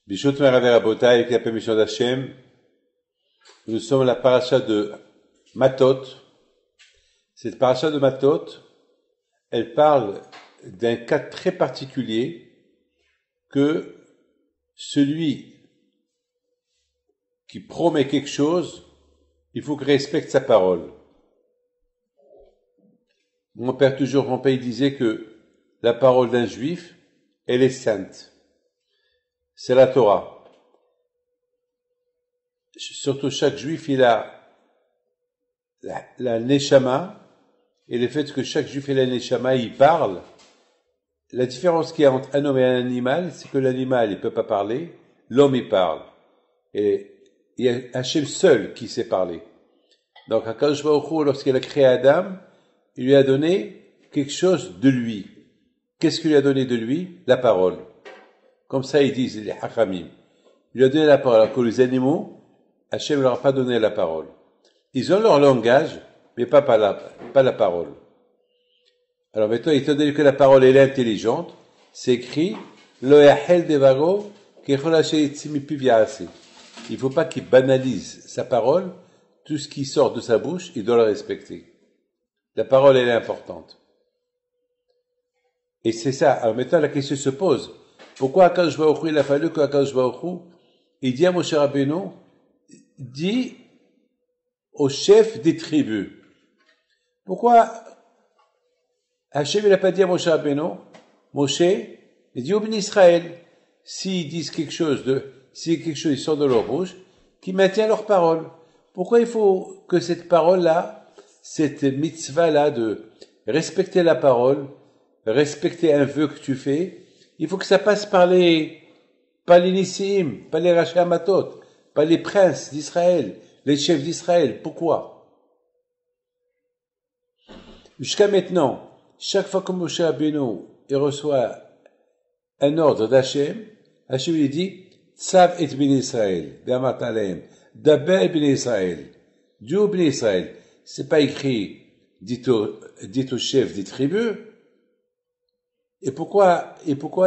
Bishot Meraver Rabotai, avec la permission d'Hachem, nous sommes à la paracha de Matot. Cette paracha de Matot, elle parle d'un cas très particulier que celui qui promet quelque chose, il faut qu'il respecte sa parole. Mon père disait que la parole d'un juif, elle est sainte. C'est la Torah. Surtout chaque juif, il a la neshama, et le fait que chaque juif ait la neshama, il parle. La différence qu'il y a entre un homme et un animal, c'est que l'animal, il peut pas parler, l'homme, il parle. Et il y a Hachem seul qui sait parler. Donc, Akadosh Baruch Hu, lorsqu'il a créé Adam, il lui a donné quelque chose de lui. Qu'est-ce qu'il lui a donné de lui? La parole. Comme ça, ils disent, les Hachamim. Il lui a donné la parole. Alors que les animaux, Hachem ne leur a pas donné la parole. Ils ont leur langage, mais pas la parole. Alors maintenant, étant donné que la parole est intelligente, c'est écrit, Lo yahel devago, kechol asher yetzi mipiv ya'aseh. Il ne faut pas qu'il banalise sa parole, tout ce qui sort de sa bouche, il doit le respecter. La parole, elle est importante. Et c'est ça. Alors maintenant, la question se pose. Pourquoi Akadosh Baruch Hu, il a fallu que Akadosh Baruch Hu, il dit à Moshe Rabbeinu, dit au chef des tribus. Pourquoi Hachem, il n'a pas dit à Moshe Rabbeinu, Moshe, il dit au béni Israël, s'ils disent quelque chose si quelque chose sort de leur bouche, qu'ils maintiennent leur parole. Pourquoi il faut que cette parole-là, cette mitzvah-là de respecter la parole, respecter un vœu que tu fais, il faut que ça passe par les Nissim, par les Rashi Amatot, par les princes d'Israël, les chefs d'Israël. Pourquoi? Jusqu'à maintenant, chaque fois que Moshe Rabbeinu il reçoit un ordre d'Hachem, Hachem lui dit, Tzav et bin Israël, Be'amat aleim, Daber bin Israël, dis au bin Israël. C'est pas écrit, dit au chef des tribus. Et pourquoi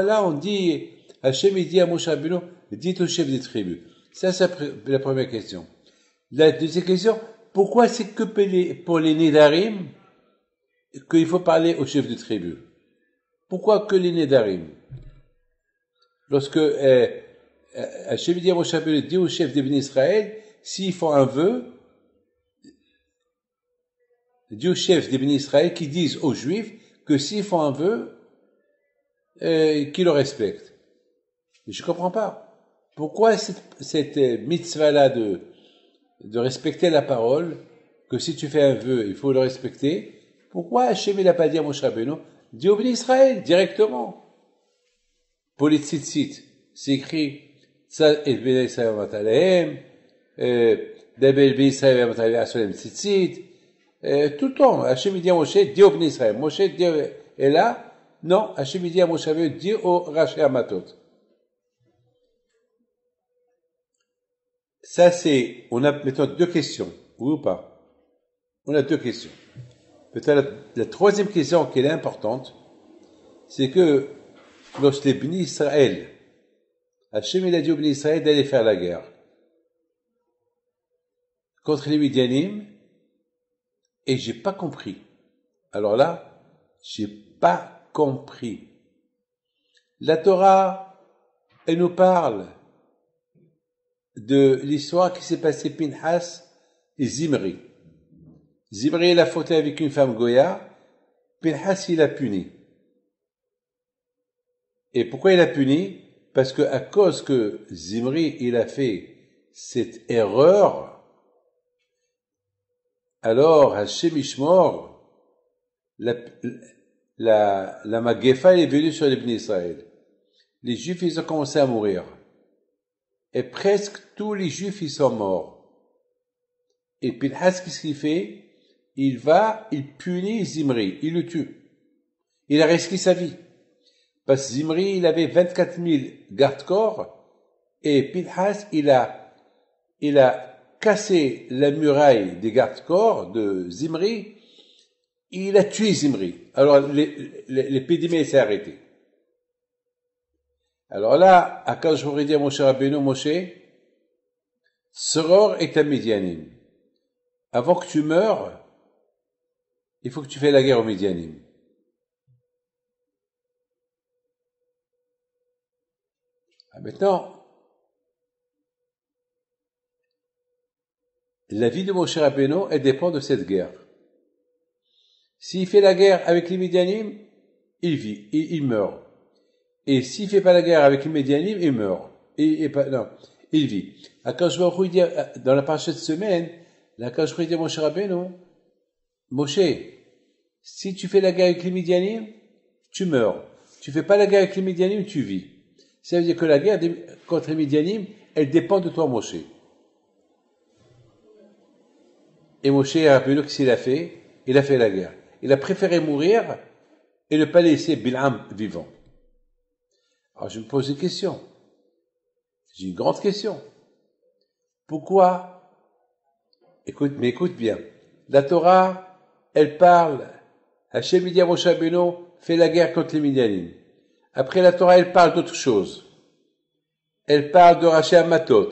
là on dit, Hachem il dit à Moshe Rabbeinu, dit au chef des tribus. Ça, c'est la première question. La deuxième question, pourquoi c'est que pour les Nédarim qu'il faut parler au chef de tribu? Pourquoi que les Nédarim? Lorsque Hachem dit à Moshe Rabbeinu, dit au chef des bénis Israël, s'ils font un vœu, dit au chef des bénis Israël qui disent aux Juifs que s'ils font un vœu, qu'ils le respectent. Et je comprends pas. Pourquoi cette mitzvah-là de respecter la parole, que si tu fais un vœu, il faut le respecter? Pourquoi Hachem il n'a pas dit à Moshe Rabbeinu, dis au béni Israël, directement? Pour les tzitzit, c'est écrit, Tzad et ben Israël matalehem, Dabel ben Israël matalehem asolem tzitzit, tout le temps, Hachem il dit à Moshe, dis au béni Israël. Moshe dit, et là, non, Hachem il dit à Moshe Rabbeinu, dis au Rashi Amatot. Ça c'est, on a maintenant deux questions, oui ou pas? On a deux questions. Peut-être la troisième question qui est importante, c'est que lorsque les bénis Israël, Hachem il a dit aux bénis Israël d'aller faire la guerre contre les Midianim, et j'ai pas compris. Alors là, j'ai pas compris. La Torah, elle nous parle de l'histoire qui s'est passée Pinhas et Zimri. Zimri, il a fauté avec une femme Goya. Pinhas, il a puni. Et pourquoi il a puni? Parce que à cause que Zimri, il a fait cette erreur, alors Hachem Ishmor, la Magefa est venue sur les Bnei Israël. Les Juifs, ils ont commencé à mourir. Et presque tous les Juifs, ils sont morts. Et Pinhas, qu'est-ce qu'il fait? Il punit Zimri, il le tue. Il a risqué sa vie. Parce que Zimri, il avait 24 000 garde-corps, et Pinhas, il a cassé la muraille des garde-corps de Zimri, il a tué Zimri. Alors, l'épidémie s'est arrêtée. Alors là, Akadosh Baruch Hu dit à Moshe Rabbeinu, Moshe, Tzror est un Midianim. Avant que tu meurs, il faut que tu fasses la guerre aux Midianim. Maintenant, la vie de Moshe Rabbeinu, elle dépend de cette guerre. S'il fait la guerre avec les Midianim, il vit, il meurt. Et s'il fait pas la guerre avec les Midianim, il meurt. Il vit. Akadosh Baruch Hu dit, dans la paracha de semaine, Akadosh Baruch Hu dit à Moshe Rabbeinu, Moshe, si tu fais la guerre avec les Midianim, tu meurs. Tu fais pas la guerre avec les Midianim, tu vis. Ça veut dire que la guerre contre les Midianim, elle dépend de toi, Moshe. Et Moshe Rabbeinu, qu'est-ce qu'il a fait? Il a fait la guerre. Il a préféré mourir et ne pas laisser Bil'am vivant. Alors je me pose une question. J'ai une grande question. Pourquoi? Écoute bien. La Torah, elle parle, Hachem dit à Moshe Rabbeinu, fais la guerre contre les Midianim. Après la Torah, elle parle d'autre chose. Elle parle de Raché Amatot.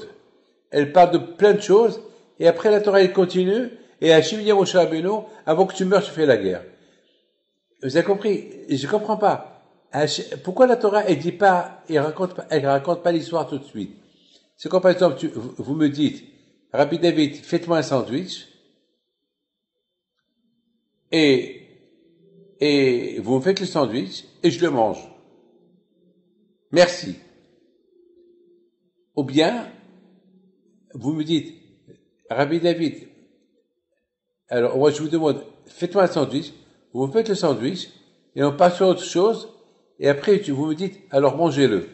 Elle parle de plein de choses. Et après la Torah, elle continue. Et Hachem dit à Moshe Rabbeinu, avant que tu meurs, tu fais la guerre. Vous avez compris? Je comprends pas. Pourquoi la Torah, elle raconte pas l'histoire tout de suite? C'est comme par exemple, vous me dites, Rabbi David, faites-moi un sandwich. Et vous me faites le sandwich, et je le mange. Merci. Ou bien, vous me dites, Rabbi David, alors moi je vous demande, faites-moi un sandwich, vous me faites le sandwich, et on passe sur autre chose, et après vous me dites, alors mangez-le.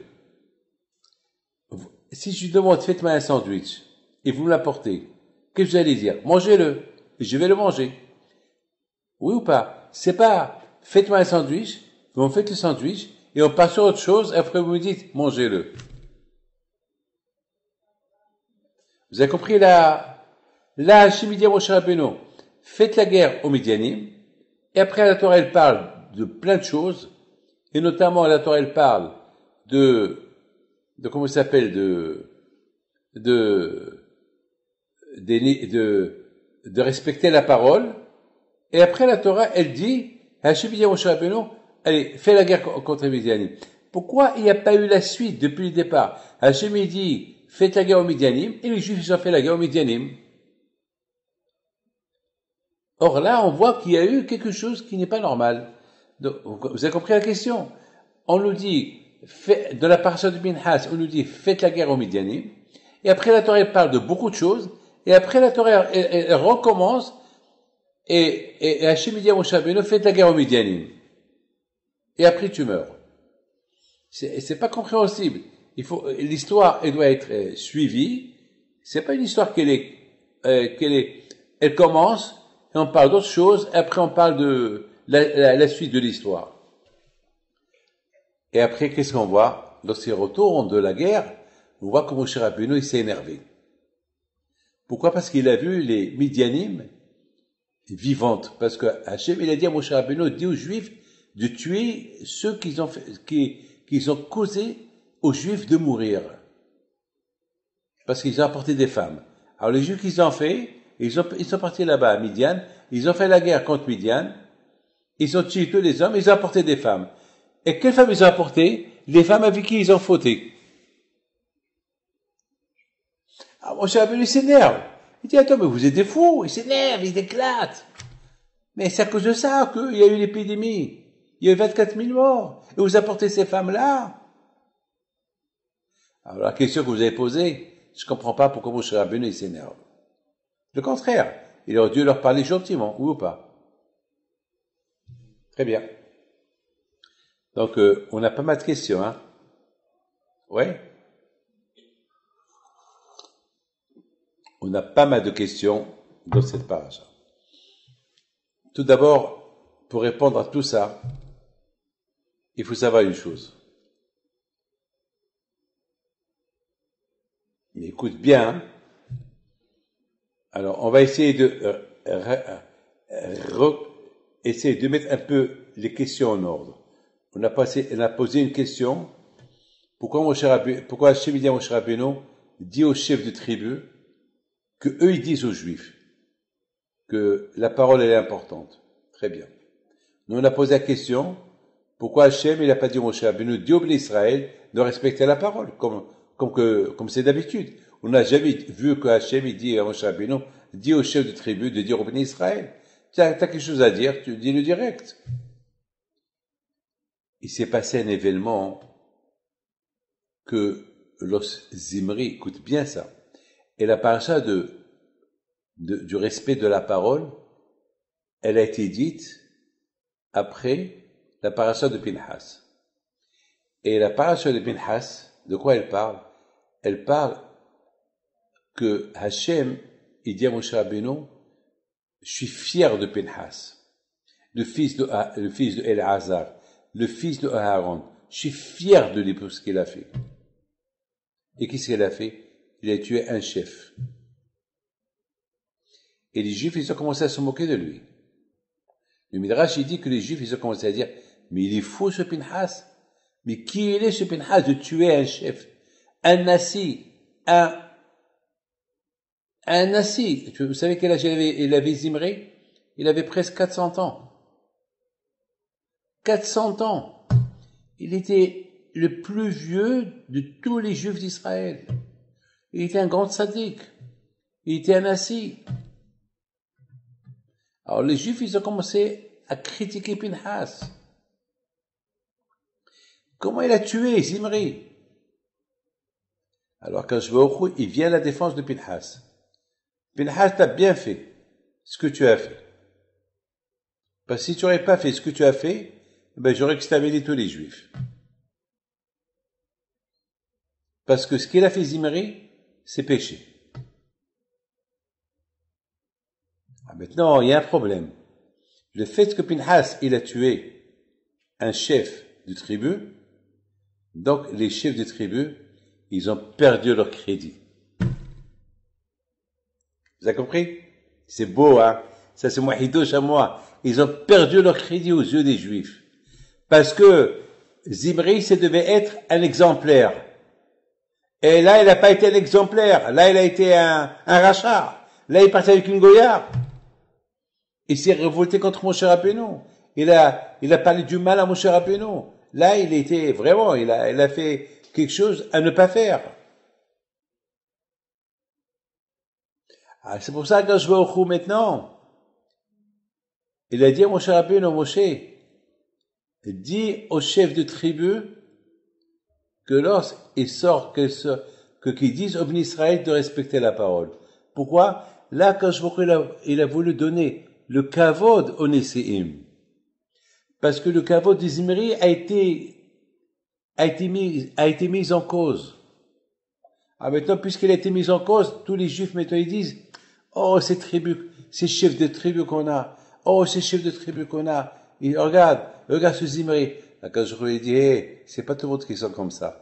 Si je vous demande, faites-moi un sandwich, et vous me l'apportez, qu'est-ce que vous allez dire? Mangez-le, et je vais le manger. Oui ou pas? C'est pas, faites-moi un sandwich, vous me faites le sandwich, et on passe sur autre chose, et après vous me dites, mangez-le. Vous avez compris là, Hachem dit à Moshe Rabbeinu, faites la guerre aux Midianim, et après la Torah elle parle de plein de choses, et notamment la Torah elle parle de comment ça s'appelle, de respecter la parole, et après la Torah elle dit, Hachem dit à Moshe Rabbeinu, allez, fais la guerre contre les Midianim. Pourquoi il n'y a pas eu la suite depuis le départ? Hachem dit, faites la guerre aux Midianim, et les Juifs ils ont fait la guerre aux Midianim. Or là, on voit qu'il y a eu quelque chose qui n'est pas normal. Donc, vous avez compris la question? On nous dit, dans la paracha de Pinhas, on nous dit, faites la guerre aux Midianim, et après la Torah elle parle de beaucoup de choses, et après la Torah elle recommence, et Hachem dit à Moshe Rabbeinu, faites la guerre aux Midianim. Et après tu meurs. C'est pas compréhensible. L'histoire, elle doit être suivie. C'est pas une histoire elle commence, et on parle d'autre chose, et après on parle de la suite de l'histoire. Et après, qu'est-ce qu'on voit? Lorsqu'il retourne de la guerre, on voit que Moshe Rabbeinu, il s'est énervé. Pourquoi? Parce qu'il a vu les Midianim vivantes. Parce que Hachem, il a dit à Moshe Rabbeinu, dit aux Juifs de tuer ceux qu'ils ont causé aux Juifs de mourir. Parce qu'ils ont apporté des femmes. Alors les Juifs qu'ils ont fait, ils sont partis là-bas à Midian, ils ont fait la guerre contre Midian, ils ont tué tous les hommes, ils ont apporté des femmes. Et quelles femmes ils ont apporté? Les femmes avec qui ils ont fauté. Alors Moshe Rabbeinu s'énerve. Il dit, attends, mais vous êtes des fous. Il s'énerve, il éclate. Mais c'est à cause de ça qu'il y a eu l'épidémie. Il y a eu 24 000 morts. Et vous apportez ces femmes-là. Alors la question que vous avez posée, je comprends pas pourquoi Moshe Rabbeinu il s'énerve. Le contraire, il aurait dû leur parler gentiment, ou pas. Très bien. Donc, on a pas mal de questions, hein. Ouais. On a pas mal de questions dans cette page. Tout d'abord, pour répondre à tout ça, il faut savoir une chose. Mais écoute bien, hein. Alors, on va essayer de essaie de mettre un peu les questions en ordre. On a posé une question. Pourquoi Hachem dit à Moshe Rabbeinu, dit aux chefs de tribu, que eux ils disent aux juifs, que la parole elle est importante. Très bien. Nous on a posé la question, pourquoi Hachem il n'a pas dit à Moshe Rabbeinu, dit au peuple d'Israël de respecter la parole, comme c'est d'habitude. On n'a jamais vu que Hachem il dit à Moshe Rabbeinu, dit aux chefs de tribu de dire au peuple d'Israël. T'as quelque chose à dire, tu dis le direct. Il s'est passé un événement que Zimri, écoute bien ça, et la paracha du respect de la parole, elle a été dite après la paracha de Pinhas. Et la paracha de Pinhas, de quoi elle parle? Elle parle que Hachem, il dit à Moshe Rabbeinu, je suis fier de Pinhas, le fils de Elazar, le fils de Aaron. Je suis fier de lui pour ce qu'il a fait. Et qu'est-ce qu'il a fait? Il a tué un chef. Et les Juifs, ils ont commencé à se moquer de lui. Le Midrash, il dit que les Juifs, ils ont commencé à dire, mais il est fou ce Pinhas. Mais qui il est ce Pinhas de tuer un chef? Un Nassi. Un Nassi. Vous savez quel âge il avait Zimri? Il avait presque 400 ans. 400 ans. Il était le plus vieux de tous les Juifs d'Israël. Il était un grand tzaddik. Il était un Nassi. Alors les Juifs, ils ont commencé à critiquer Pinhas. Comment il a tué Zimri? Alors quand je vais au Khou, il vient à la défense de Pinhas. Pinhas, t'as bien fait ce que tu as fait. Parce que si tu n'aurais pas fait ce que tu as fait, ben j'aurais exterminé tous les Juifs. Parce que ce qu'il a fait Zimri, c'est péché. Maintenant, il y a un problème. Le fait que Pinhas, il a tué un chef de tribu, donc les chefs de tribu, ils ont perdu leur crédit. Vous avez compris? C'est beau, hein? Ça, c'est moi, hidosh à moi. Ils ont perdu leur crédit aux yeux des Juifs. Parce que Zimri, ça devait être un exemplaire. Et là, il n'a pas été un exemplaire. Là, il a été un rachat. Là, il est parti avec une goyard. Il s'est révolté contre Moshe Rabbeinu. Il a parlé du mal à Moshe Rabbeinu. Là, il était vraiment, il a fait quelque chose à ne pas faire. Ah, c'est pour ça que quand je vais au Khou maintenant, il a dit à Moshe Rabbeinu, Moshe, dis au chef de tribu que lorsqu'il sort, qu'ils disent au Bnei Israël de respecter la parole. Pourquoi? Là, quand je vois il a voulu donner le kavod au Nesseim. Parce que le kavod de Zimri a été mis en cause. Ah, maintenant, puisqu'il a été mis en cause, tous les Juifs, maintenant, ils disent, oh, ces chefs de tribu qu'on a, oh, ces chefs de tribu qu'on a, et regarde ce Zimri. Là, quand je lui ai dit, hey, c'est pas tout le monde qui sont comme ça.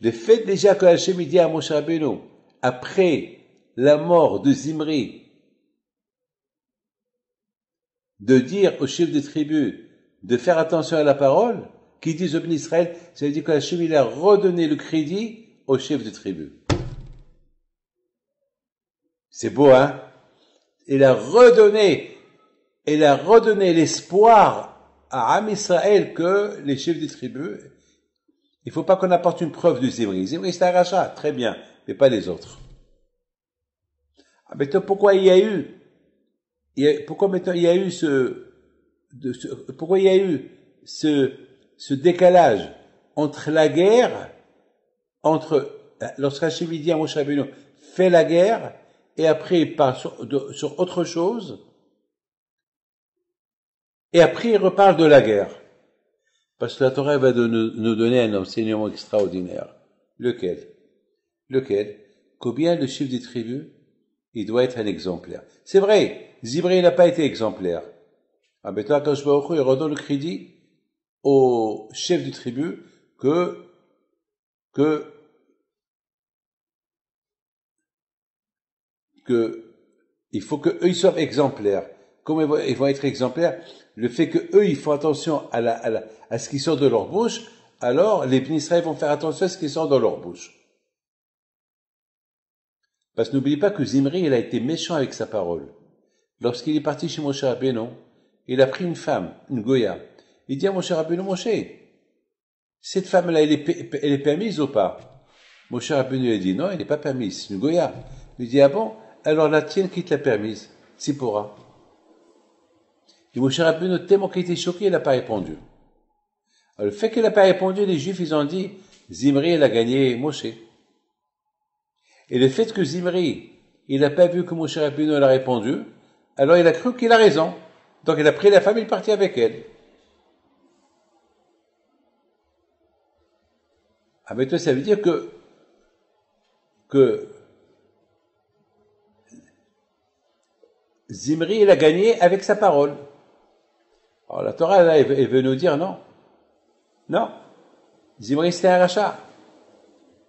Le fait déjà que Hachem dit à Moshe Rabbeinu, après la mort de Zimri, de dire aux chefs de tribu de faire attention à la parole, qui disent au Bnei Israël, ça veut dire que Hachem il a redonné le crédit aux chefs de tribu. C'est beau, hein? Il a redonné l'espoir à Am Israël que les chefs de tribu, il faut pas qu'on apporte une preuve de Zimri. Zimri c'est un rachat, très bien, mais pas les autres. Ah, mais pourquoi il y a eu ce décalage entre la guerre, lorsque Hachem dit à Moshe Rabbeinu, fais la guerre, et après il part sur autre chose, et après il reparle de la guerre. Parce que la Torah va nous donner un enseignement extraordinaire. Lequel? Combien le chef des tribus, il doit être un exemplaire. C'est vrai, Zimri n'a pas été exemplaire. Ah, maintenant, quand je vais au Khou, il redonne le crédit au chef de tribu que il faut que eux ils soient exemplaires. comment ils vont être exemplaires? Le fait que eux, ils font attention à ce qui sort de leur bouche, alors les Bnei Israël vont faire attention à ce qui sort de leur bouche. Parce que n'oubliez pas que Zimri, il a été méchant avec sa parole. Lorsqu'il est parti chez Moshe Rabbeinu, il a pris une femme, une Goya. Il dit à Moshe Rabbeinu, Moshe, cette femme-là, elle est permise ou pas? Moshe Rabbeinu a dit, non, elle n'est pas permise, c'est une Goya. Il dit, ah bon? Alors la tienne qui te l'a permise, Tzipora. Et Moshe Rabbeinu, tellement qu'il était choqué, il n'a pas répondu. Alors, le fait qu'il n'a pas répondu, les Juifs, ils ont dit, Zimri, elle a gagné Moshe. Et le fait que Zimri, il n'a pas vu que Moshe Rabbeinu a répondu, alors il a cru qu'il a raison. Donc il a pris la femme, il est parti avec elle. Ah, mais toi, ça veut dire que Zimri, il a gagné avec sa parole. Alors la Torah, là, elle veut nous dire non. Non. Zimri, c'était un rachat.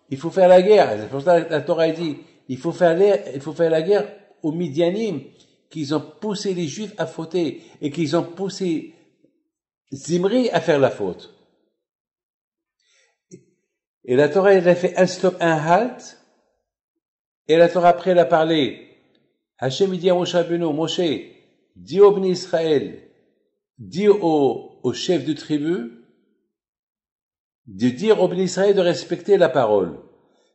Il faut faire la guerre. C'est pour ça que la Torah dit, il faut faire la guerre aux Midianim, qu'ils ont poussé les Juifs à fauter, et qu'ils ont poussé Zimri à faire la faute. Et la Torah, elle a fait un stop, un halt, et la Torah après, elle a parlé. Hachem, il dit à Moshe Rabbeinu, Moshe, dis au Bnei Israël, dis au chef de tribu, de dire au Bnei Israël de respecter la parole.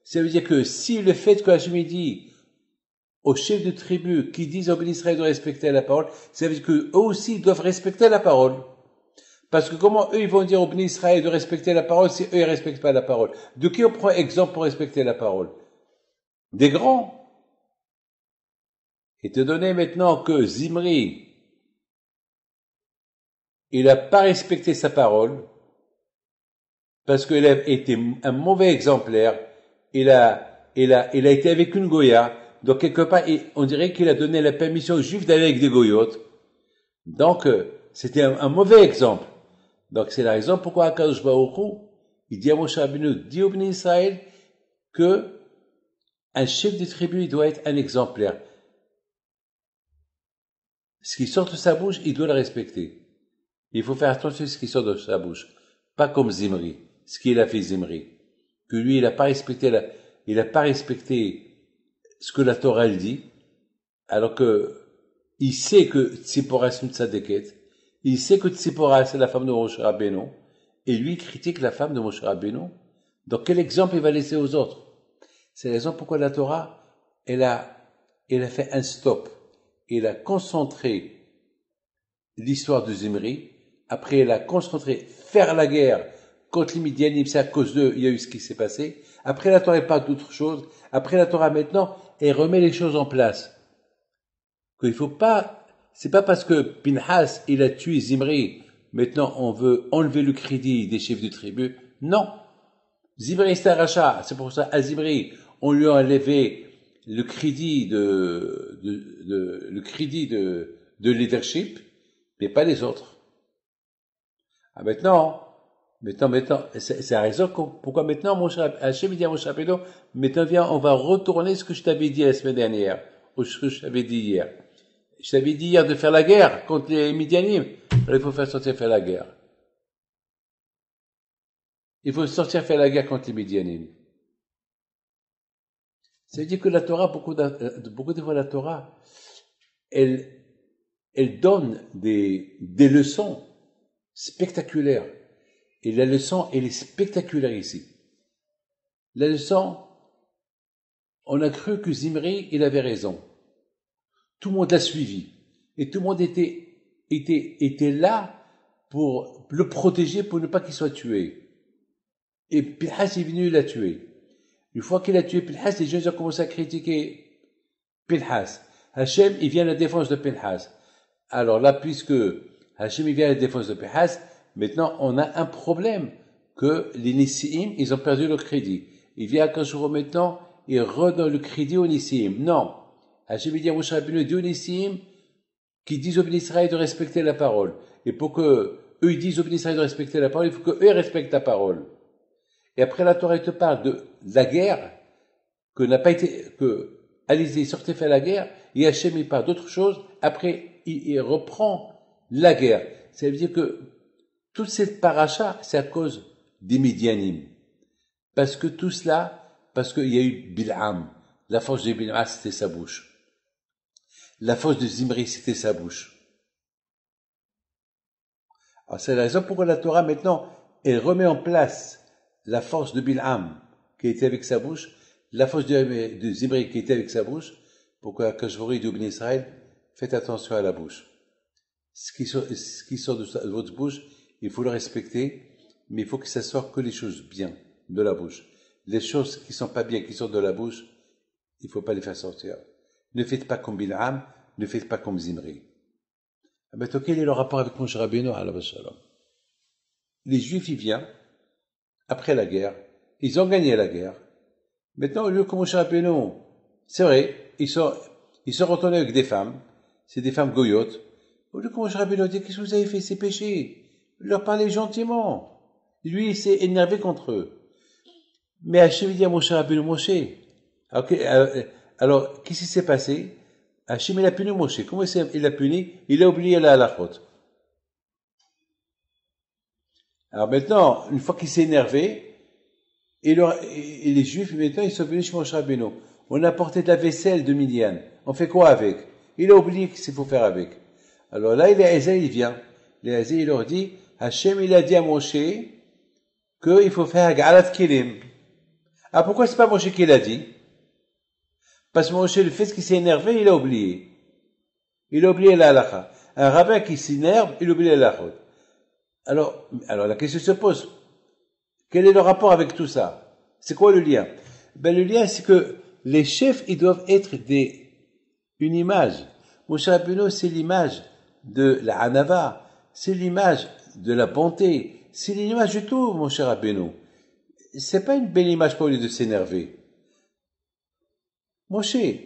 Ça veut dire que si le fait que Hachem dit aux chefs de tribu qui disent au Bnei Israël de respecter la parole, ça veut dire qu'eux aussi doivent respecter la parole. Parce que comment eux ils vont dire au Bnei Israël de respecter la parole si eux ils respectent pas la parole? De qui on prend exemple pour respecter la parole? Des grands. Et te donner maintenant que Zimri, il n'a pas respecté sa parole, parce qu'il a été un mauvais exemplaire, il a été avec une Goya, donc quelque part, on dirait qu'il a donné la permission aux Juifs d'aller avec des Goyotes. Donc, c'était un mauvais exemple. Donc, c'est la raison pourquoi Akadosh Baruch Hu, il dit à Moshe Rabbeinu, dit au Bnei Israël que un chef de tribu, il doit être un exemplaire. Ce qui sort de sa bouche, il doit le respecter. Il faut faire attention à ce qui sort de sa bouche. Pas comme Zimri, ce qu'il a fait Zimri. Que lui, il n'a pas respecté ce que la Torah dit, alors que il sait que Tzipora c'est une tzadéket, il sait que Tzipora c'est la femme de Moshe Rabbeinu, et lui il critique la femme de Moshe Rabbeinu. Donc quel exemple il va laisser aux autres? C'est la raison pourquoi la Torah, elle a fait un stop. Elle a concentré l'histoire de Zimri, après elle a concentré faire la guerre contre les Midianim, c'est à cause d'eux, il y a eu ce qui s'est passé. Après la Torah, elle parle d'autre chose. Après la Torah, maintenant, elle remet les choses en place. Qu'il faut pas, c'est pas parce que Pinhas, il a tué Zimri, maintenant on veut enlever le crédit des chefs de tribu. Non. Zimri, c'est un rachat. C'est pour ça, à Zimri, on lui a enlevé le crédit de leadership, mais pas les autres. Ah, maintenant, c'est la raison pourquoi maintenant, Hachem dit à Moshe Rabbeinu, maintenant viens, on va retourner ce que je t'avais dit la semaine dernière, ou ce que je t'avais dit hier. Je t'avais dit hier de faire la guerre contre les Midianim. Alors il faut sortir faire la guerre. Il faut sortir faire la guerre contre les Midianim. Ça veut dire que la Torah, beaucoup de fois la Torah, elle donne des leçons spectaculaires. Et la leçon, elle est spectaculaire ici. La leçon, on a cru que Zimri, il avait raison. Tout le monde l'a suivi. Et tout le monde était là pour le protéger, pour ne pas qu'il soit tué. Et Pinhas est venu, il l'a tué. Une fois qu'il a tué Pinhas, les gens ont commencé à critiquer Pinhas. Hachem, il vient à la défense de Pinhas. Alors là, puisque Hachem, il vient à la défense de Pinhas, maintenant, on a un problème que les Nissiim, ils ont perdu le crédit. Il vient à Kajuro maintenant, il redonne le crédit aux Nissiim. Non. Hachem dit à Moshe Rabbeinu, dit aux Nissiim, qui disent au Bnei Israël de respecter la parole. Et pour que eux ils disent au Bnei Israël de respecter la parole, il faut que eux respectent la parole. Et après la Torah, te parle de la guerre, que allez-y, sortez faire la guerre, et Hachem, il parle d'autre chose. Après, il reprend la guerre. Ça veut dire que toute cette paracha, c'est à cause des Midianim. Parce que tout cela, parce qu'il y a eu Bil'am. La force de Bil'am, c'était sa bouche. La force de Zimri, c'était sa bouche. Alors c'est la raison pourquoi la Torah, maintenant, elle remet en place la force de Bil'am, qui était avec sa bouche, la force de Zimri, qui était avec sa bouche, pourquoi quand je vous dis d'Ibn Israël, faites attention à la bouche. Ce qui sort de votre bouche, il faut le respecter, mais il faut que ça sorte que les choses bien de la bouche. Les choses qui sont pas bien, qui sortent de la bouche, il faut pas les faire sortir. Ne faites pas comme Bil'am, ne faites pas comme Zimri. Maintenant, quel est le rapport avec Moshe Rabbeinu, alayhi shalom? Les Juifs, ils viennent, après la guerre, ils ont gagné la guerre. Maintenant, au lieu que Moshe Rabbeinu, c'est vrai, ils sont retournés avec des femmes, c'est des femmes goyotes. Au lieu que Moshe Rabbeinu dit, qu'est-ce que vous avez fait, ces péchés? Leur parlez gentiment. Lui, il s'est énervé contre eux. Mais Hachem dit à Moshe Rabbeinu, Moshe. Alors, qu'est-ce qui s'est passé? Hachem, il a puni Moshe. Comment il a puni? Il a oublié la halachot. Alors maintenant, une fois qu'il s'est énervé, et les Juifs, maintenant, ils sont venus chez Moshe Rabbeinu. On a apporté de la vaisselle de Midian. On fait quoi avec? Il a oublié ce qu'il faut faire avec. Alors là, il vient. Il leur dit, Hachem, il a dit à Moshe qu'il faut faire Galat Kilim. Ah, pourquoi c'est pas Moshe qui l'a dit? Parce que Moshe, le fait qu'il s'est énervé, il a oublié. Il a oublié la halakha. Un rabbin qui s'énerve, il oublie la halakha. Alors la question se pose. Quel est le rapport avec tout ça? C'est quoi le lien? Le lien, c'est que les chefs, ils doivent être une image. Moshe Rabbeinu, c'est l'image de la Hanava. C'est l'image de la bonté. C'est l'image de tout, Moshe Rabbeinu. C'est pas une belle image pour lui de s'énerver. Moshe, qu'il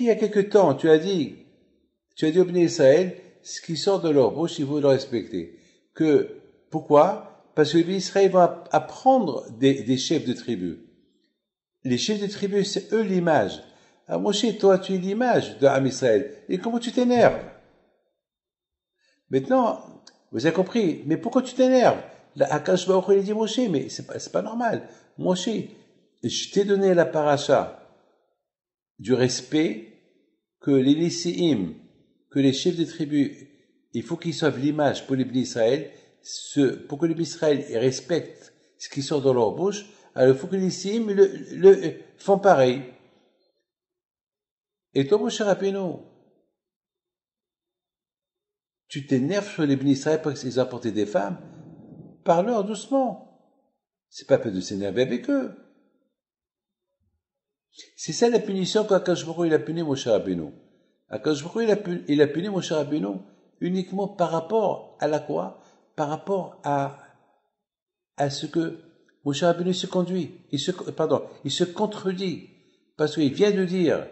y a quelque temps, tu as dit au Bnei Israël, ce qui sort de leur bouche, il faut le respecter. Pourquoi? Parce que les Bnei Israël vont apprendre des chefs de tribu. Les chefs de tribu, c'est eux l'image. Alors Moshe, toi, tu es l'image de Am Israël. Et comment tu t'énerves? Maintenant, vous avez compris, mais pourquoi tu t'énerves? Akash Baruch Hu, il dit Moshe, mais c'est pas normal. Moshe, je t'ai donné la paracha du respect que les Nissim, que les chefs de tribu, il faut qu'ils soient l'image pour les Bnei Israël, pour que les Bnei Israël respectent ce qui sort de leur bouche, alors il faut que les Nissim le font pareil. Et toi, Moshe Rabbeinu, tu t'énerves sur les Bnei Israël parce qu'ils ont apporté des femmes, parle-leur doucement. C'est pas peu de s'énerver avec eux. C'est ça la punition qu'Akash Baruch Hu, il a puni Moshe Rabbeinu. Akash Baruch Hu, il a puni Moshe Rabbeinu uniquement par rapport à la quoi? Par rapport à ce que Moshe Rabbeinu se conduit. Il se contredit. Parce qu'il vient de dire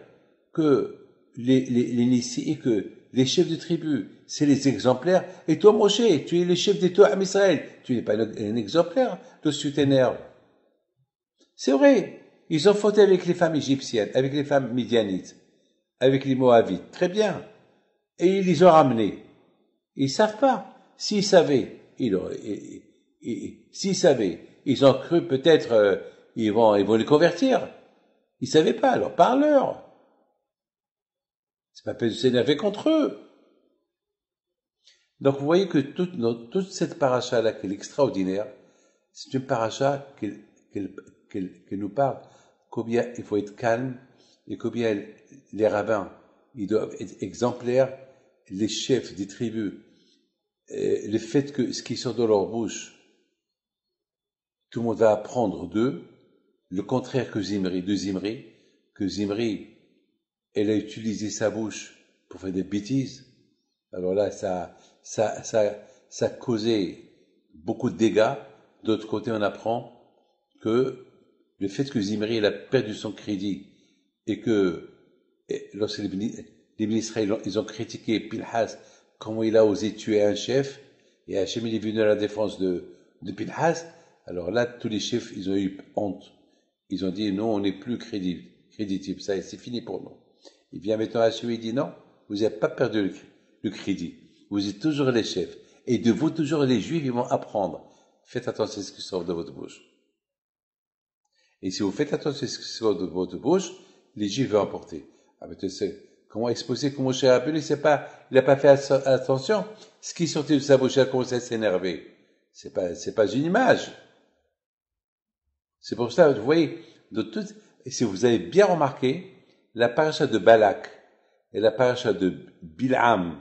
que les Nissi, que les chefs de tribu, c'est les exemplaires. Et toi, Moshe, tu es le chef des Torah Israël. Tu n'es pas un exemplaire, toi, tu t'énerves. C'est vrai. Ils ont fauté avec les femmes égyptiennes, avec les femmes midianites, avec les moabites. Très bien. Et ils les ont ramenés. Ils savent pas. S'ils savaient, s'ils savaient, ils ont cru peut-être, ils vont les convertir. Ils savaient pas, alors parle-leur. C'est pas peine de s'énerver contre eux. Donc vous voyez que toute cette paracha-là, qui est extraordinaire, c'est une paracha qui nous parle combien il faut être calme et combien les rabbins, ils doivent être exemplaires, les chefs des tribus, le fait que ce qui sort de leur bouche, tout le monde va apprendre d'eux, le contraire que Zimri, que Zimri, elle a utilisé sa bouche pour faire des bêtises. Alors là, ça a causé beaucoup de dégâts. D'autre côté, on apprend que le fait que Zimri elle a perdu son crédit et que lorsque les ministres ils ont critiqué Pinhas comment il a osé tuer un chef et Hachem il est venu à la défense de Pinhas, alors là tous les chefs ils ont eu honte. Ils ont dit non, on n'est plus crédible, ça c'est fini pour nous. Il vient maintenant Hachem il dit non, vous n'avez pas perdu le crédit. Vous êtes toujours les chefs. Et de vous, toujours les Juifs, ils vont apprendre. Faites attention à ce qui sort de votre bouche. Et si vous faites attention à ce qui sort de votre bouche, les Juifs vont apporter. Ah, mais tu sais, comment exposer que Moshe Rabbeinu, il n'a pas fait attention. Ce qui sortait de sa bouche, il a commencé à s'énerver. C'est pas une image. C'est pour ça, vous voyez, et si vous avez bien remarqué, la paracha de Balak, et la paracha de Bil'am,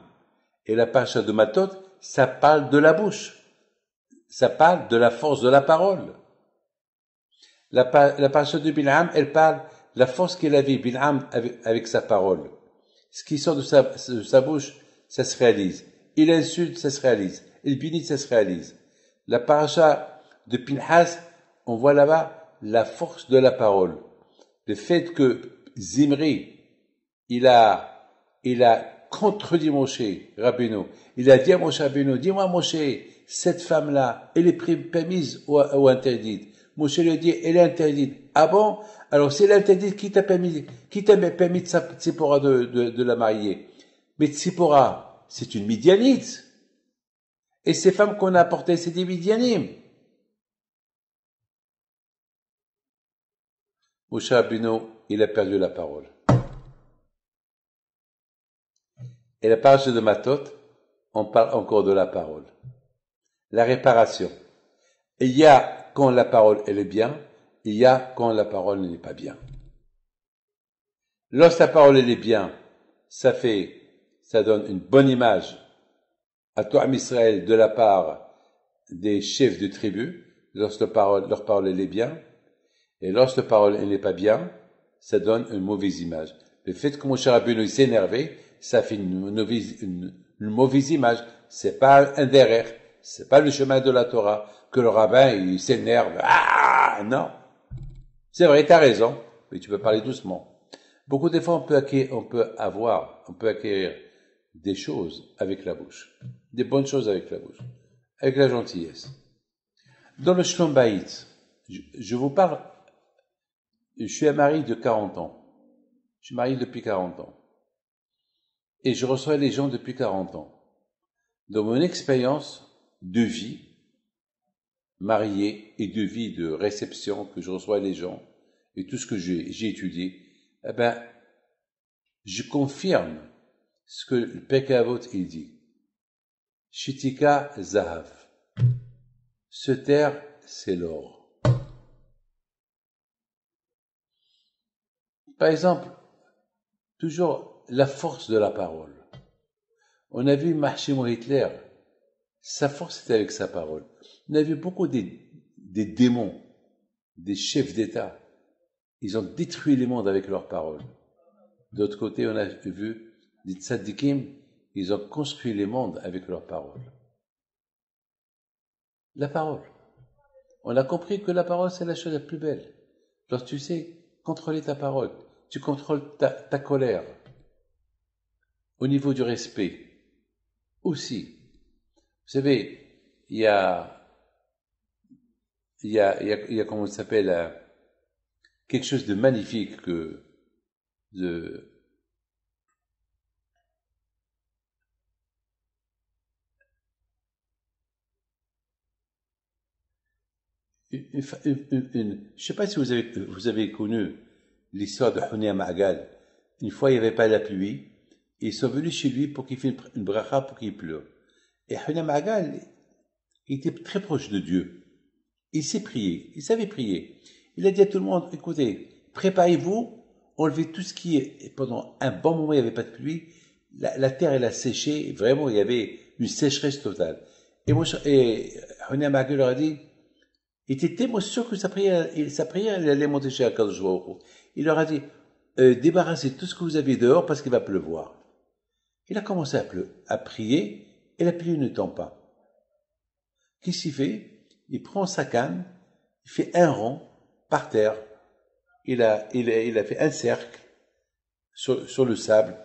et la paracha de Matot, ça parle de la bouche. Ça parle de la force de la parole. La paracha de Bil'am, elle parle de la force qu'il avait, Bil'am, avec sa parole. Ce qui sort de sa bouche, ça se réalise. Il insulte, ça se réalise. Il bénit, ça se réalise. La paracha de Pinhas, on voit là-bas la force de la parole. Le fait que Zimri, il a contredit Moshe Rabbeinu. Il a dit à Moshe Rabbeinu, dis-moi Moshe, cette femme-là, elle est permise ou interdite? Moshe lui a dit, elle est interdite. Ah bon? Alors si elle est interdite, qui t'a permis de Tzipora de la marier? Mais Tzipora, c'est une Midianite. Et ces femmes qu'on a apportées, c'est des Midianim. Moshe Rabbeinu, il a perdu la parole. Et la paracha de Matot, on parle encore de la parole. La réparation. Il y a quand la parole elle est bien, il y a quand la parole n'est pas bien. Lorsque la parole elle est bien, ça donne une bonne image à tout Israël de la part des chefs de tribu, lorsque leur parole elle est bien, et lorsque la parole elle n'est pas bien, ça donne une mauvaise image. Le fait que Moshe Rabbeinu s'est énervé, ça fait une mauvaise image. C'est pas un derrière, c'est pas le chemin de la Torah que le rabbin il s'énerve. Ah non, c'est vrai, t'as raison, mais tu peux parler doucement. Beaucoup de fois on peut acquérir des choses avec la bouche, des bonnes choses avec la bouche, avec la gentillesse. Dans le Shlom Bayit, je vous parle. Je suis un mari de 40 ans. Je suis marié depuis 40 ans. Et je reçois les gens depuis 40 ans. Dans mon expérience de vie, mariée, et de vie de réception que je reçois les gens, et tout ce que j'ai étudié, eh ben, je confirme ce que le Pirkei Avot il dit. Shitika Zahav. Se taire, c'est l'or. Par exemple, toujours la force de la parole. On a vu Mahshimo Hitler, sa force était avec sa parole. On a vu beaucoup des démons, des chefs d'État. Ils ont détruit les mondes avec leurs paroles. D'autre côté, on a vu des tzadikim, ils ont construit les mondes avec leurs paroles. La parole. On a compris que la parole, c'est la chose la plus belle. Lorsque tu sais contrôler ta parole, tu contrôles ta colère. Au niveau du respect, aussi. Vous savez, il y a comment ça s'appelle, quelque chose de magnifique je sais pas si vous avez connu l'histoire de Hunia Ma'agal. Une fois, il n'y avait pas la pluie, et ils sont venus chez lui pour qu'il fasse une bracha pour qu'il pleure. Et Hunia Ma'agal, il était très proche de Dieu. Il sait prier, il savait prier. Il a dit à tout le monde, écoutez, préparez-vous, enlevez tout ce qui est, pendant un bon moment, il n'y avait pas de pluie, la terre, elle a séché, vraiment, il y avait une sécheresse totale. Et Hunia Ma'agal leur a dit, il était tellement sûr que sa prière, elle allait monter chez Akadosh Baruch Hu. Il leur a dit, débarrassez tout ce que vous avez dehors parce qu'il va pleuvoir. Il a commencé à prier et la pluie ne tombe pas. Qu'est-ce qu'il fait? Il prend sa canne, il fait un rond par terre. Il a fait un cercle sur le sable,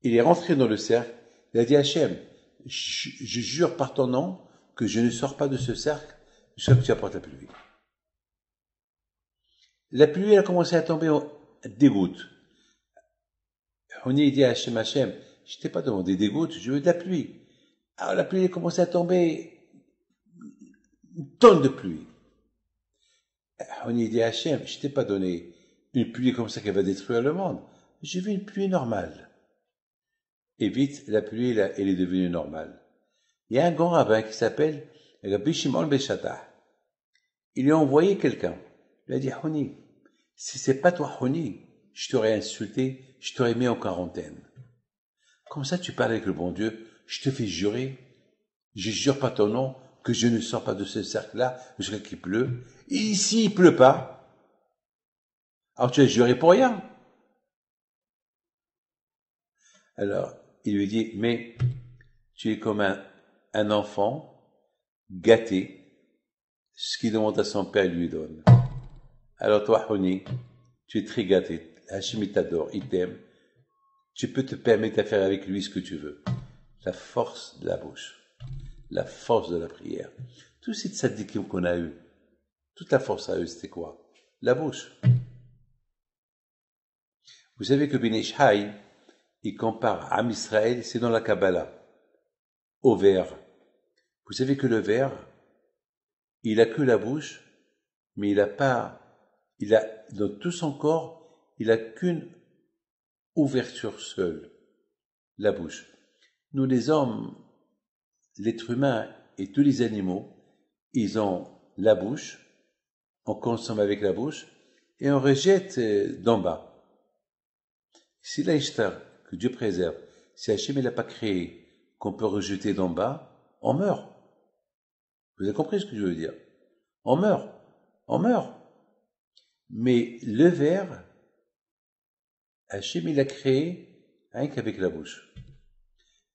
il est rentré dans le cercle. Il a dit à Hachem, je jure par ton nom que je ne sors pas de ce cercle jusqu'à ce que tu apportes la pluie. La pluie, elle a commencé à tomber des gouttes. Houni dit à Hachem, je t'ai pas demandé des gouttes, je veux de la pluie. Alors la pluie a commencé à tomber, une tonne de pluie. Houni dit à Hachem, je t'ai pas donné une pluie comme ça qui va détruire le monde. J'ai vu une pluie normale. Et vite, la pluie, elle est devenue normale. Il y a un grand rabbin qui s'appelle Rabbi Shimon ben Shattah. Il lui a envoyé quelqu'un. Il lui a dit, Houni, si c'est pas toi, Houni, je t'aurais insulté, je t'aurais mis en quarantaine. Comme ça, tu parles avec le bon Dieu, je te fais jurer, je jure pas ton nom, que je ne sors pas de ce cercle-là jusqu'à qu'il pleut. Et ici, il pleut pas. Alors tu as juré pour rien. Alors, il lui dit, mais tu es comme un enfant gâté, ce qu'il demande à son père, il lui donne. Alors toi, Houni, tu es très gâté. Hachem, il t'adore, il t'aime. Tu peux te permettre de faire avec lui ce que tu veux. La force de la bouche, la force de la prière. Tous ces tzadikim qu'on a eus, toute la force à eux, c'était quoi? La bouche. Vous savez que Ben Ish Hai, il compare Am Israël, c'est dans la Kabbalah, au ver. Vous savez que le ver, il a que la bouche, mais dans tout son corps, il a qu'une ouverture seule, la bouche. Nous les hommes, l'être humain et tous les animaux, ils ont la bouche, on consomme avec la bouche, et on rejette d'en bas. Si l'Aïshtar, que Dieu préserve, si Hachem il n'a pas créé qu'on peut rejeter d'en bas, on meurt. Vous avez compris ce que je veux dire? On meurt. On meurt. Mais le ver, Hachem il l'a créé rien qu'avec la bouche.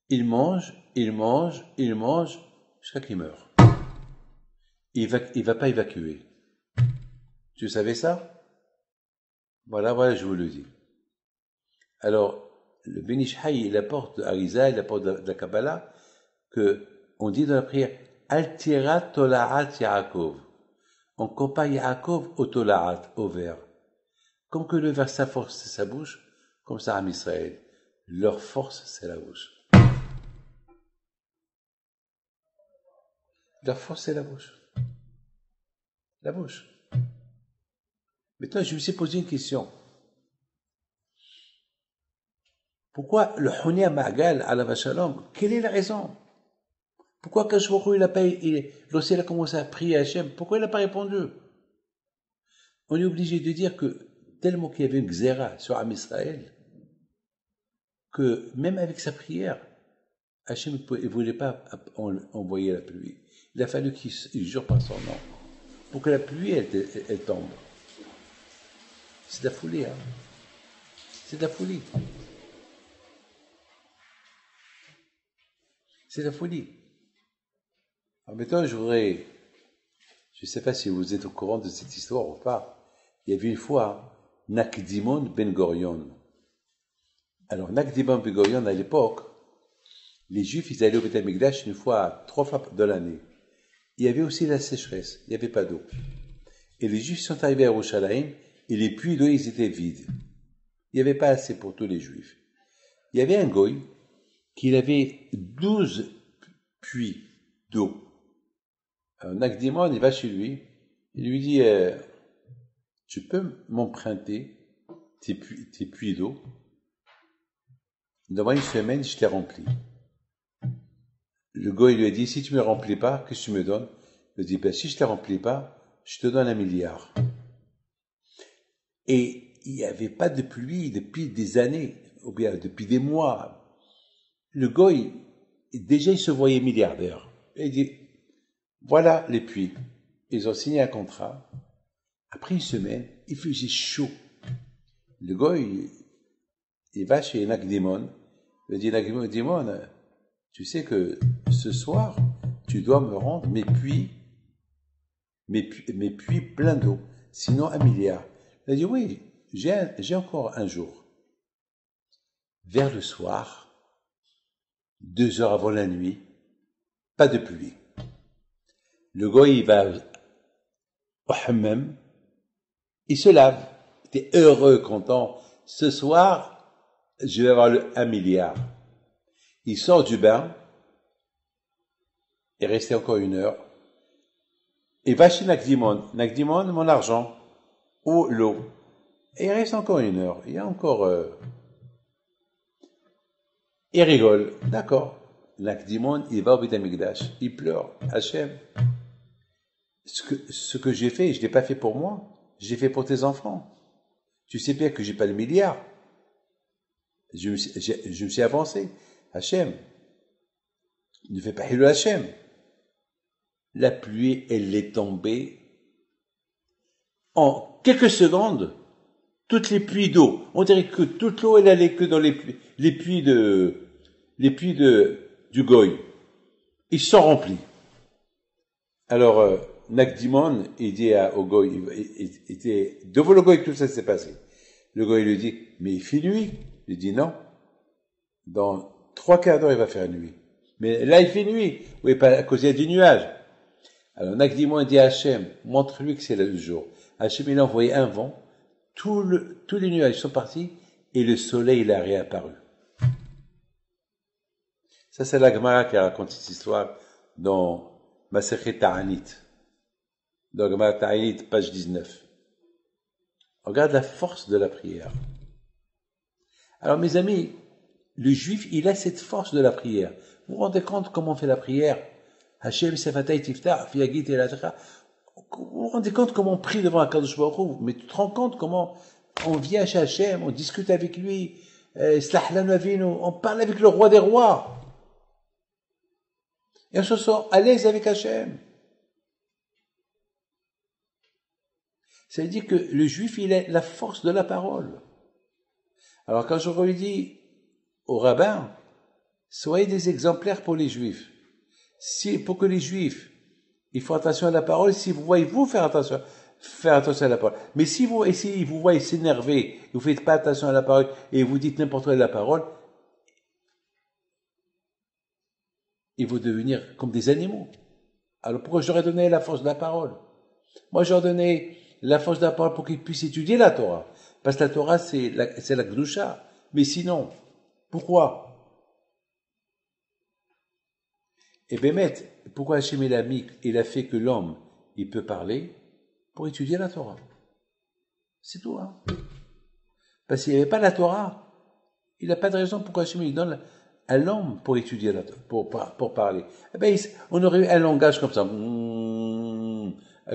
Il mange, jusqu'à qu'il meurt. Il va pas évacuer. Tu savais ça? Voilà, je vous le dis. Alors, le Ben Ish Hai, il apporte de Harizah, il apporte de la Kabbalah, que on dit dans la prière, Altira Tola'at Yaakov. On compare Yaakov au Tola'at, au ver. Comme que le ver, sa force, c'est sa bouche, comme ça, Am Israël. Leur force, c'est la bouche. Leur force, c'est la bouche. La bouche. Maintenant, je me suis posé une question. Pourquoi le Hunia Ma'gal à la Vachalom? Quelle est la raison? Pourquoi Kashvokhu, l'Océan a commencé à prier à Hachem? Pourquoi il n'a pas répondu? On est obligé de dire que tellement qu'il y avait une xéra sur Am Israël, que même avec sa prière, Hachem ne voulait pas envoyer la pluie. Il a fallu qu'il jure par son nom pour que la pluie elle tombe. C'est de la folie, hein? C'est de la folie. C'est de la folie. Alors maintenant, je ne sais pas si vous êtes au courant de cette histoire ou pas. Il y avait une fois Nakdimon Ben Gorion. Alors Nakdimon Ben Gorion, à l'époque, les Juifs, ils allaient au Beth Amikdash trois fois de l'année. Il y avait aussi la sécheresse, il n'y avait pas d'eau. Et les Juifs sont arrivés à Yerushalayim et les puits d'eau, ils étaient vides. Il n'y avait pas assez pour tous les Juifs. Il y avait un goy qui avait 12 puits d'eau. Alors Nakdimon, il va chez lui, il lui dit, tu peux m'emprunter tes puits d'eau? Dans une semaine, je t'ai rempli. Le goy lui a dit, si tu ne me remplis pas, qu'est-ce que tu me donnes? Il lui dit, ben, si je ne te remplis pas, je te donne 1 milliard. Et il n'y avait pas de pluie depuis des années, ou bien depuis des mois. Le goy, déjà, il se voyait milliardaire. Et il dit, voilà les puits. Ils ont signé un contrat. Après une semaine, il faisait chaud. Le goy, il va chez Nakdimon. Il dit, Nakdimon, tu sais que ce soir, tu dois me rendre mes puits pleins d'eau. Sinon, 1 milliard. Il a dit, oui, j'ai encore un jour. Vers le soir, 2 heures avant la nuit, pas de pluie. Le goy, il va au hammam, il se lave. Il était heureux, content. Ce soir, je vais avoir 1 milliard. Il sort du bain, il restait encore 1 heure, et va chez Nakdimon. Nakdimon, mon argent, ou l'eau. Et il reste encore 1 heure. Il y a encore... il rigole. D'accord. Nakdimon, il va au Beth Amikdash. Il pleure. Hachem, ce que j'ai fait, je ne l'ai pas fait pour moi. J'ai fait pour tes enfants. Tu sais bien que j'ai pas le milliard. Je me suis avancé. Hachem, ne fais pas le Hachem. La pluie, elle est tombée en quelques secondes. Toutes les puits d'eau. On dirait que toute l'eau, elle allait que dans les puits du Goy. Ils sont remplis. Alors, Nakdimon, il dit au Goy, il était devant le Goy que tout ça s'est passé. Le Goy lui dit, mais il fait nuit. Il dit non. Dans 3/4 d'heure, il va faire nuit. Mais là, il fait nuit. Oui, pas à cause il y a du nuage. Alors, Nakdimon dit à Hachem, montre-lui que c'est le jour. Hachem, il a envoyé un vent. Tous les nuages sont partis et le soleil, il a réapparu. Ça, c'est la Gemara qui raconte cette histoire dans Masechet Ta'anit. Dans Gemara Ta'anit, page 19. Regarde la force de la prière. Alors, mes amis, le juif, il a cette force de la prière. Vous vous rendez compte comment on fait la prière? Hachem, Sefatay, Tiftar, Fiagit, et la. Vous vous rendez compte comment on prie devant Akadosh Baruch Hu? Mais tu te rends compte comment on vient chez Hachem, on discute avec lui, on parle avec le roi des rois. Et on se sent à l'aise avec Hachem. Ça veut dire que le juif, il a la force de la parole. Alors quand je lui dis au rabbin, soyez des exemplaires pour les juifs. Pour que les juifs, ils font attention à la parole, si vous voyez vous faire attention à la parole. Mais si vous voyez s'énerver, vous faites pas attention à la parole et vous dites n'importe quoi de la parole, ils vont devenir comme des animaux. Alors pourquoi j'aurais donné la force de la parole? Moi j'aurais donné la force de la parole pour qu'ils puissent étudier la Torah. Parce que la Torah c'est la Gdusha. Mais sinon, pourquoi? Et Bémet, pourquoi Hachem il a fait que l'homme, il peut parler pour étudier la Torah? C'est tout, hein. Parce qu'il n'y avait pas la Torah, il n'a pas de raison pourquoi Hachem il donne à l'homme pour étudier la Torah, pour parler. Eh ben, on aurait eu un langage comme ça,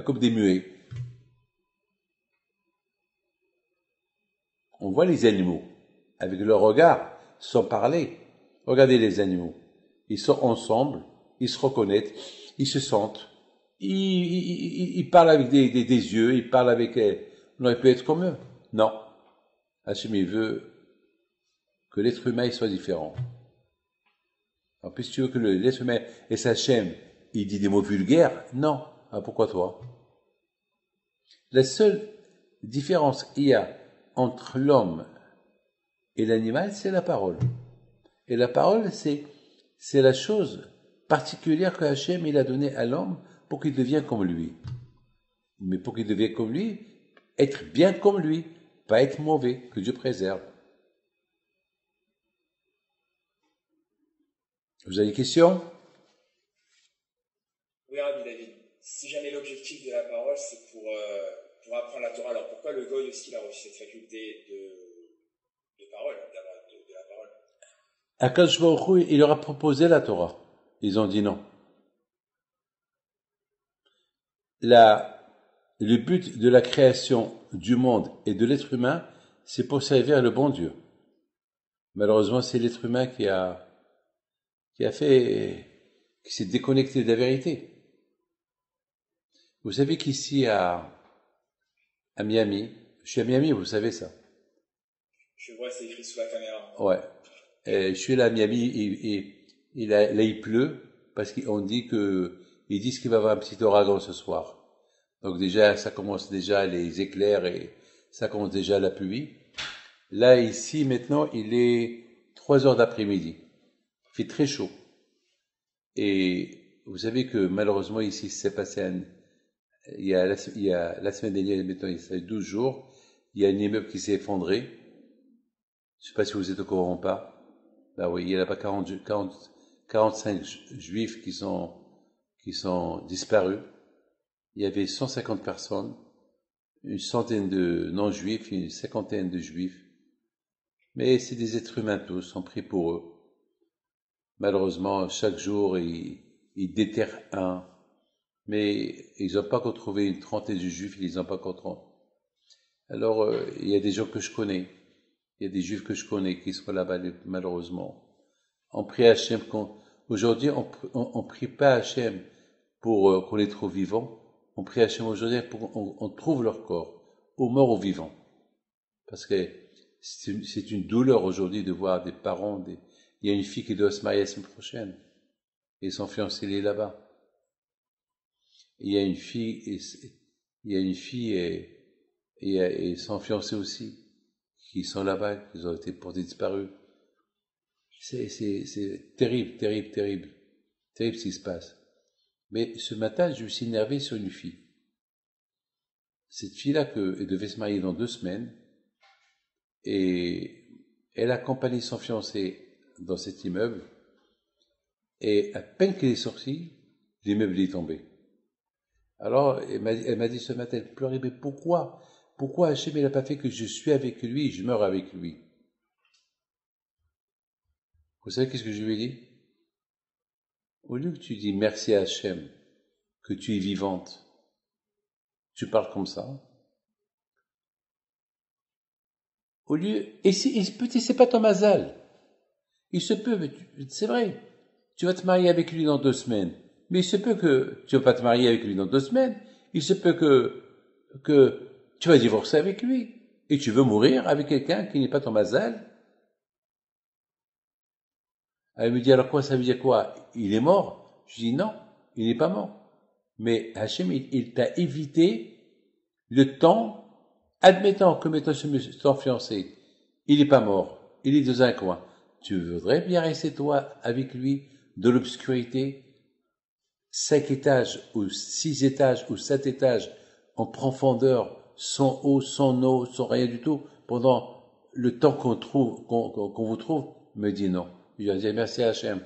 comme des muets. On voit les animaux, avec leur regard, sans parler. Regardez les animaux. Ils sont ensemble, ils se reconnaissent, ils se sentent, ils parlent avec des yeux, ils parlent avec... On aurait pu être comme eux. Non. Hachem, il veut que l'être humain il soit différent. En plus, tu veux que l'être humain et sa Hachem, il dit des mots vulgaires? Non. Ah, pourquoi toi? La seule différence qu'il y a entre l'homme et l'animal, c'est la parole. Et la parole, c'est la chose particulière que Hachem il a donnée à l'homme pour qu'il devienne comme lui. Mais pour qu'il devienne comme lui, être bien comme lui, pas être mauvais, que Dieu préserve. Vous avez des questions? Oui, Rabbi David. Si jamais l'objectif de la parole, c'est pour apprendre la Torah, alors pourquoi le Goy aussi a reçu cette faculté de parole, de la parole? Akadosh Baruch Hu, il leur a proposé la Torah. Ils ont dit non. Le but de la création du monde et de l'être humain, c'est pour servir le bon Dieu. Malheureusement, c'est l'être humain qui s'est déconnecté de la vérité. Vous savez qu'ici à Miami, je suis à Miami, vous savez ça. Je vois, c'est écrit sous la caméra. Ouais. Et je suis là à Miami, là il pleut, parce qu'on dit ils disent qu'il va y avoir un petit ouragan ce soir. Donc déjà, ça commence déjà les éclairs et ça commence déjà la pluie. Là, ici, maintenant, il est 3 heures d'après-midi. Il fait très chaud. Et vous savez que malheureusement, ici, c'est passé il y a la semaine dernière, maintenant, il y a 12 jours, il y a un immeuble qui s'est effondré. Je ne sais pas si vous êtes au courant ou pas. Là, oui, il y a là-bas 45 juifs qui sont disparus. Il y avait 150 personnes, une centaine de non-juifs, une cinquantaine de juifs. Mais c'est des êtres humains tous, on prie pour eux. Malheureusement, chaque jour, ils déterrent un. Mais ils n'ont pas encore trouvé une trentaine de juifs, ils n'ont pas encore trouvé. Alors, il y a des gens que je connais. Il y a des juifs que je connais qui sont là-bas, malheureusement. On prie à Hachem. Aujourd'hui, on prie pas à Hachem pour qu'on les trouve vivants. On prie à Hachem aujourd'hui pour qu'on trouve leur corps, aux morts, aux vivants. Parce que c'est une douleur aujourd'hui de voir des parents. Il y a une fille qui doit se marier la semaine prochaine. Et son fiancé, il est là-bas. Il y a une fille et son fiancé aussi, qui sont là-bas, qui ont été portés disparus. C'est terrible, terrible, terrible. Terrible ce qui se passe. Mais ce matin, je me suis énervé sur une fille. Cette fille-là, elle devait se marier dans 2 semaines, et elle a accompagné son fiancé dans cet immeuble, et à peine qu'elle est sortie, l'immeuble est tombé. Alors, elle m'a dit ce matin, elle pleurait, mais pourquoi Hachem, il n'a pas fait que je suis avec lui et je meurs avec lui? Vous savez qu'est-ce que je lui ai dit? Au lieu que tu dis merci à Hachem, que tu es vivante, tu parles comme ça. Au lieu, et c'est pas ton mazal. Il se peut, c'est vrai, tu vas te marier avec lui dans 2 semaines. Mais il se peut que tu vas pas te marier avec lui dans 2 semaines. Il se peut que tu vas divorcer avec lui. Et tu veux mourir avec quelqu'un qui n'est pas ton mazal. Elle me dit, alors quoi, ça veut dire quoi? Il est mort? Je dis non, il n'est pas mort. Mais Hachem, il t'a évité le temps, admettant que mettons ton fiancé, il n'est pas mort, il est dans un coin. Tu voudrais bien rester toi avec lui de l'obscurité, 5 étages ou 6 étages ou 7 étages en profondeur, sans eau, sans eau, sans rien du tout, pendant le temps qu'on vous trouve? Me dit non. Je lui ai dit merci à Hachem.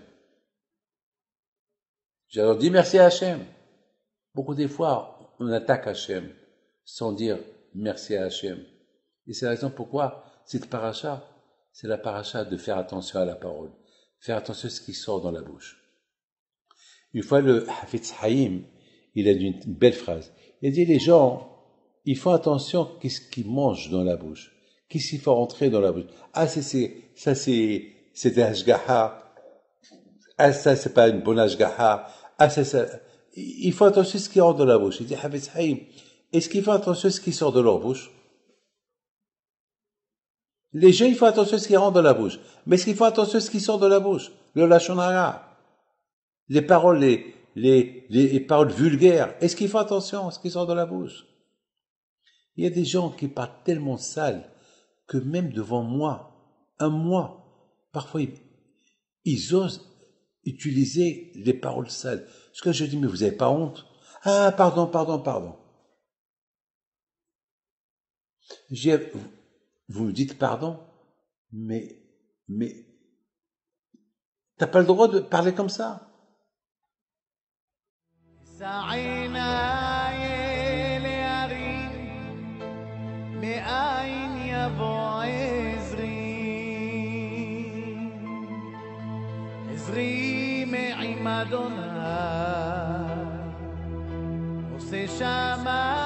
J'ai alors dit merci à Hachem. Beaucoup des fois, on attaque Hachem sans dire merci à Hachem. Et c'est la raison pourquoi cette paracha, c'est la paracha de faire attention à la parole, faire attention à ce qui sort dans la bouche. Une fois, le Hafetz Haïm, il a dit une belle phrase. Il a dit, les gens, ils font attention à ce qu'ils mangent dans la bouche. Qu'est-ce qu'il faut rentrer dans la bouche? Ah, c'est des hashgaha. Ah, ça, c'est pas une bonne hashgaha. Ah, ça. Il faut attention à ce qui rentre dans la bouche. Il dit, Hafetz Haïm, est-ce qu'il faut attention à ce qui sort de leur bouche? Les gens, il faut attention à ce qui rentre dans la bouche. Mais est-ce qu'il faut attention à ce qui sort de la bouche? Le lashon hara. Les paroles, les paroles vulgaires. Est-ce qu'il faut attention à ce qui sort de la bouche? Il y a des gens qui parlent tellement sales que même devant moi, parfois ils osent utiliser les paroles sales. Ce que je dis, mais vous n'avez pas honte? Ah, pardon. Vous me dites pardon, mais t'as pas le droit de parler comme ça. עושה שמיים